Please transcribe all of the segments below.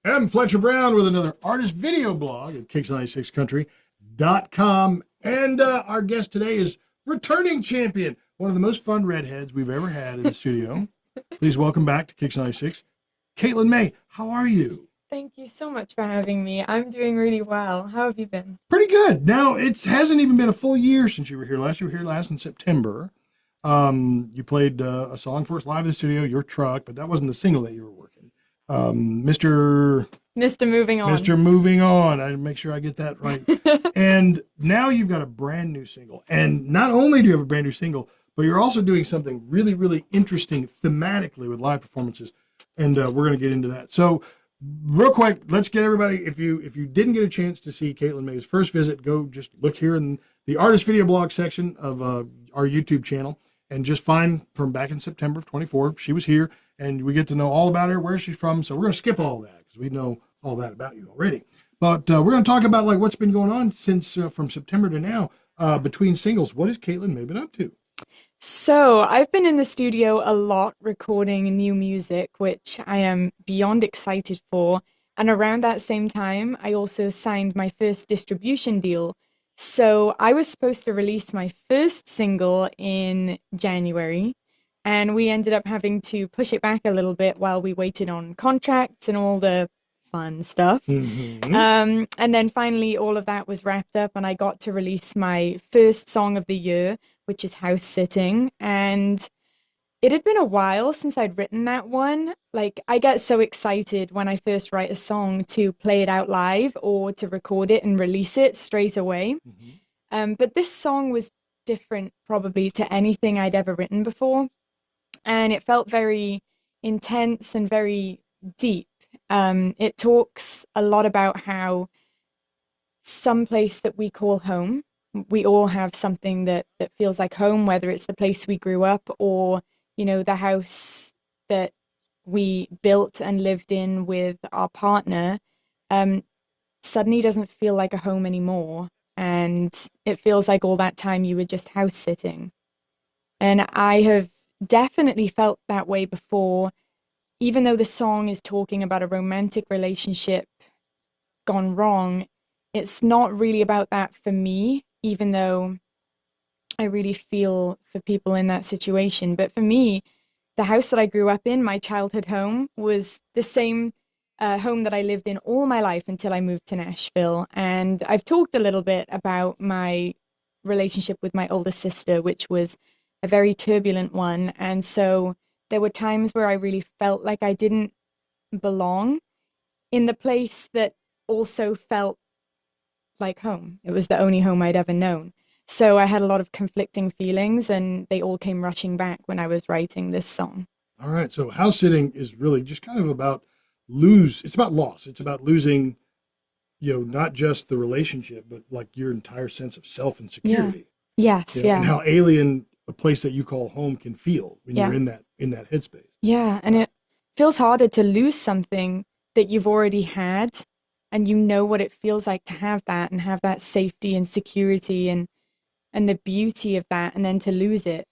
I'm Fletcher Brown with another artist video blog at kicks96country.com. And our guest today is returning champion, one of the most fun redheads we've ever had in the studio. Please welcome back to Kicks 96, Caitlin Mae. How are you? Thank you so much for having me. I'm doing really well. How have you been? Pretty good. Now, it hasn't even been a full year since you were here last. You were here last in September. You played a song for us live in the studio, Your Truck, but that wasn't the single that you were working. Mr. Moving On. Mr. Moving On. I make sure I get that right. And now you've got a brand new single. And not only do you have a brand new single, but you're also doing something really, really interesting thematically with live performances. And we're going to get into that. So real quick, let's get everybody, if you didn't get a chance to see Caitlin Mae's first visit, go just look here in the artist video blog section of our YouTube channel and just find from back in September of 24, she was here and we get to know all about her, where she's from. So we're going to skip all that because we know all that about you already. But we're going to talk about like what's been going on since from September to now between singles. What has Caitlin Mae been up to? So I've been in the studio a lot recording new music, which I am beyond excited for. And around that same time, I also signed my first distribution deal. So I was supposed to release my first single in January, and we ended up having to push it back a little bit while we waited on contracts and all the fun stuff. Mm-hmm. And then finally, all of that was wrapped up, and I got to release my first song of the year, which is House Sitting. And it had been a while since I'd written that one. Like, I get so excited when I first write a song to play it out live or to record it and release it straight away. Mm-hmm. But this song was different probably to anything I'd ever written before. And it felt very intense and very deep. It talks a lot about how some place that we call home, we all have something that feels like home, whether it's the place we grew up or, you know, the house that we built and lived in with our partner, suddenly doesn't feel like a home anymore. And it feels like all that time you were just house sitting. And I have definitely felt that way before, even though the song is talking about a romantic relationship gone wrong. It's not really about that for me, even though I really feel for people in that situation. But for me, the house that I grew up in, my childhood home, was the same home that I lived in all my life until I moved to Nashville. And I've talked a little bit about my relationship with my older sister, which was a very turbulent one. And so there were times where I really felt like I didn't belong in the place that also felt like home. It was the only home I'd ever known. So I had a lot of conflicting feelings, and they all came rushing back when I was writing this song. All right. So house sitting is really just kind of about it's about loss. It's about losing, you know, not just the relationship, but like your entire sense of self and security. Yes, You know, yeah. and how alien a place that you call home can feel when you're in that headspace. Yeah, and it feels harder to lose something that you've already had, and you know what it feels like to have that and have that safety and security and the beauty of that, and then to lose it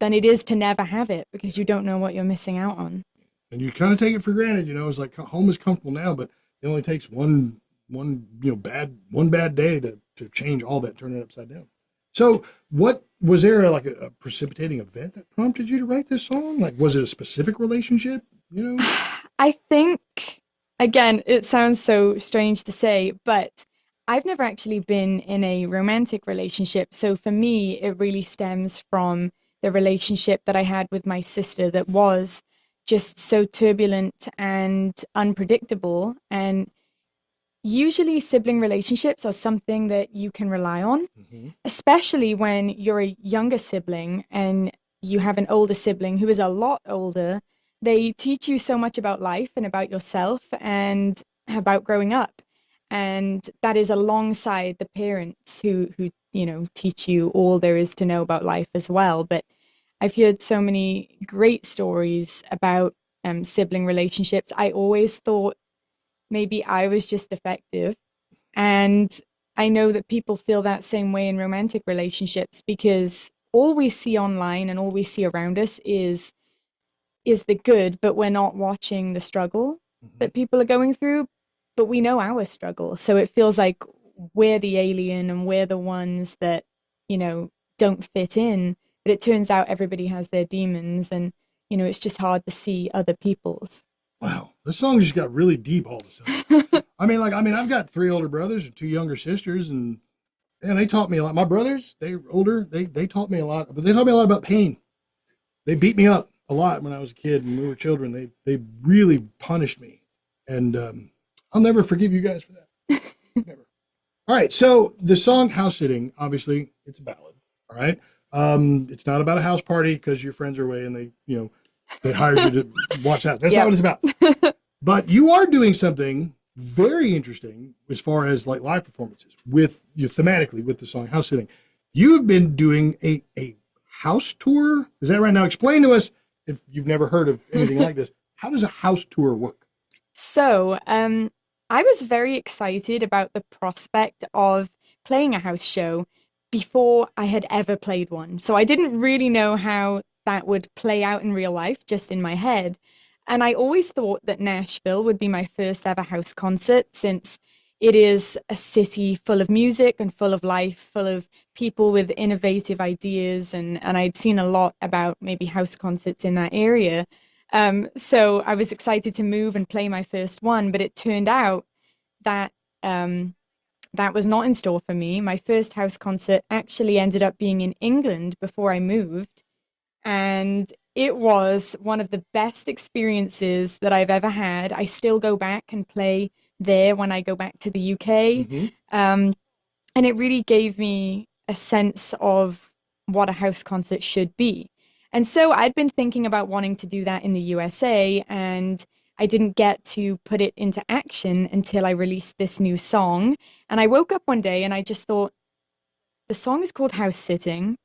than it is to never have it because you don't know what you're missing out on. And you kind of take it for granted, you know, it's like home is comfortable now, but it only takes one bad day to change all that, turn it upside down. So what was there like a precipitating event that prompted you to write this song? Like, was it a specific relationship, you know? I think, again, it sounds so strange to say, but I've never actually been in a romantic relationship. So for me, it really stems from the relationship that I had with my sister that was just so turbulent and unpredictable. And usually sibling relationships are something that you can rely on, especially when you're a younger sibling and you have an older sibling who is a lot older. They teach you so much about life and about yourself and about growing up. And that is alongside the parents who you know, teach you all there is to know about life as well. But I've heard so many great stories about sibling relationships. I always thought maybe I was just defective. And I know that people feel that same way in romantic relationships because all we see online and all we see around us is the good, but we're not watching the struggle. Mhm. that people are going through, but we know our struggle. So it feels like we're the alien and we're the ones that, you know, don't fit in. But it turns out everybody has their demons and, you know, it's just hard to see other people's. Wow, this song just got really deep all of a sudden. I've got three older brothers and two younger sisters, and they taught me a lot. My brothers, they're older, they taught me a lot, but they taught me a lot about pain. They beat me up a lot when I was a kid and we were children. They really punished me, and I'll never forgive you guys for that. Never. All right, so the song "House Sitting," obviously, it's a ballad. All right, it's not about a house party because your friends are away and they hired you to watch that. That's not Yep. what it's about. But you are doing something very interesting as far as like live performances with you thematically with the song "House Sitting." You have been doing a house tour. Is that right? Now, explain to us if you've never heard of anything like this. How does a house tour work? So, I was very excited about the prospect of playing a house show before I had ever played one. So I didn't really know how that would play out in real life, just in my head. And I always thought that Nashville would be my first ever house concert since it is a city full of music and full of life, full of people with innovative ideas. And I'd seen a lot about maybe house concerts in that area. So I was excited to move and play my first one, but it turned out that um, that was not in store for me. My first house concert actually ended up being in England before I moved, and it was one of the best experiences that I've ever had. I still go back and play there when I go back to the UK. Mm-hmm. Um, and it really gave me a sense of what a house concert should be. And so I'd been thinking about wanting to do that in the USA, and I didn't get to put it into action until I released this new song. And I woke up one day and I just thought, the song is called House Sitting.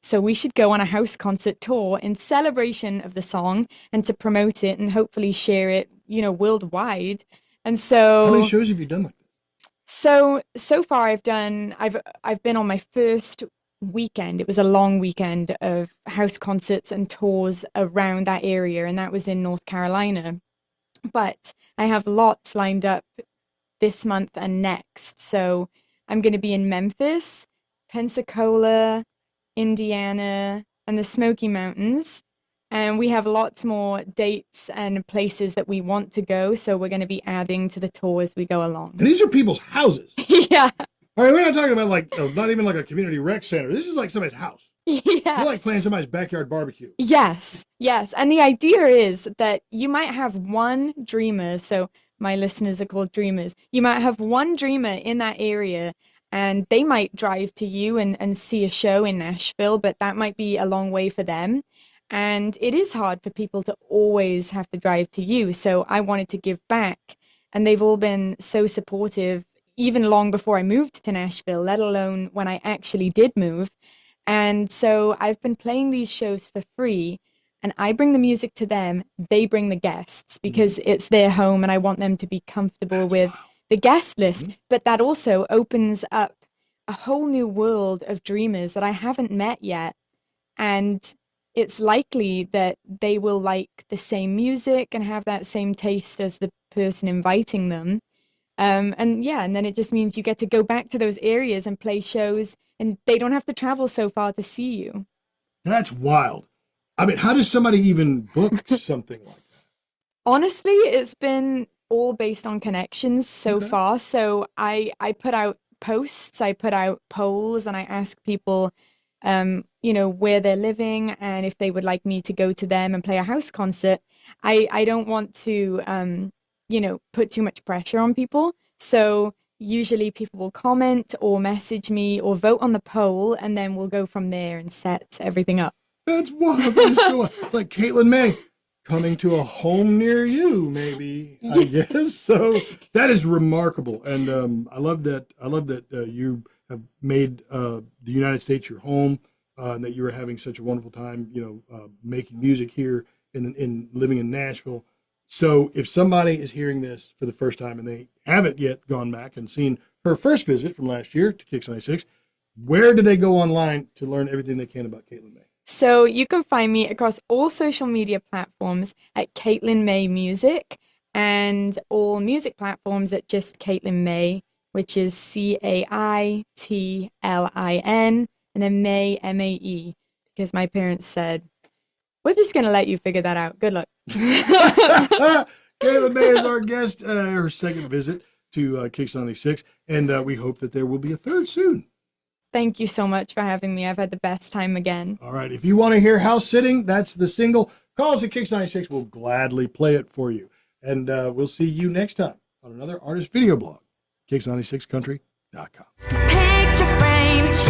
So we should go on a house concert tour in celebration of the song and to promote it and hopefully share it, you know, worldwide. And How many so shows have you done like this? so far I've been on my first weekend. It was a long weekend of house concerts and tours around that area, and that was in North Carolina. But I have lots lined up this month and next. So I'm going to be in Memphis, Pensacola, Indiana, and the Smoky Mountains. And we have lots more dates and places that we want to go. So we're going to be adding to the tour as we go along. And these are people's houses. Yeah. All right, we're not talking about like not even like a community rec center. This is like somebody's house. Yeah. You're like playing somebody's backyard barbecue. Yes, yes. And the idea is that you might have one dreamer. So my listeners are called dreamers. You might have one dreamer in that area and they might drive to you and see a show in Nashville, but that might be a long way for them. And it is hard for people to always have to drive to you. So I wanted to give back. And they've all been so supportive, even long before I moved to Nashville, let alone when I actually did move. And so I've been playing these shows for free, and I bring the music to them, they bring the guests because it's their home and I want them to be comfortable with the guest list. Mhm. But that also opens up a whole new world of dreamers that I haven't met yet. And it's likely that they will like the same music and have that same taste as the person inviting them. And yeah, and then it just means you get to go back to those areas and play shows, and they don't have to travel so far to see you. That's wild. I mean, how does somebody even book something like that? Honestly, it's been all based on connections so Okay. far. So I put out posts, I put out polls, and I ask people, you know, where they're living and if they would like me to go to them and play a house concert. I don't want to, you know, put too much pressure on people. So usually people will comment or message me or vote on the poll, and then we'll go from there and set everything up. That's wild. That is so wild. It's like Caitlin Mae coming to a home near you, maybe, I guess. So that is remarkable. And I love that. I love that you have made the United States your home, and that you are having such a wonderful time, making music here in living in Nashville. So if somebody is hearing this for the first time and they haven't yet gone back and seen her first visit from last year to Kicks 96, where do they go online to learn everything they can about Caitlin Mae? So you can find me across all social media platforms at Caitlin Mae Music. and all music platforms at just Caitlin Mae, which is Caitlin, and then Mae, Mae, because my parents said, we're just going to let you figure that out. Good luck. Caitlin Mae is our guest, her second visit to Kicks 96, and we hope that there will be a third soon. Thank you so much for having me. I've had the best time again. All right. If you want to hear House Sitting, that's the single. Call us at Kicks 96. We'll gladly play it for you. And we'll see you next time on another artist video blog, Kicks96country.com. Picture frames,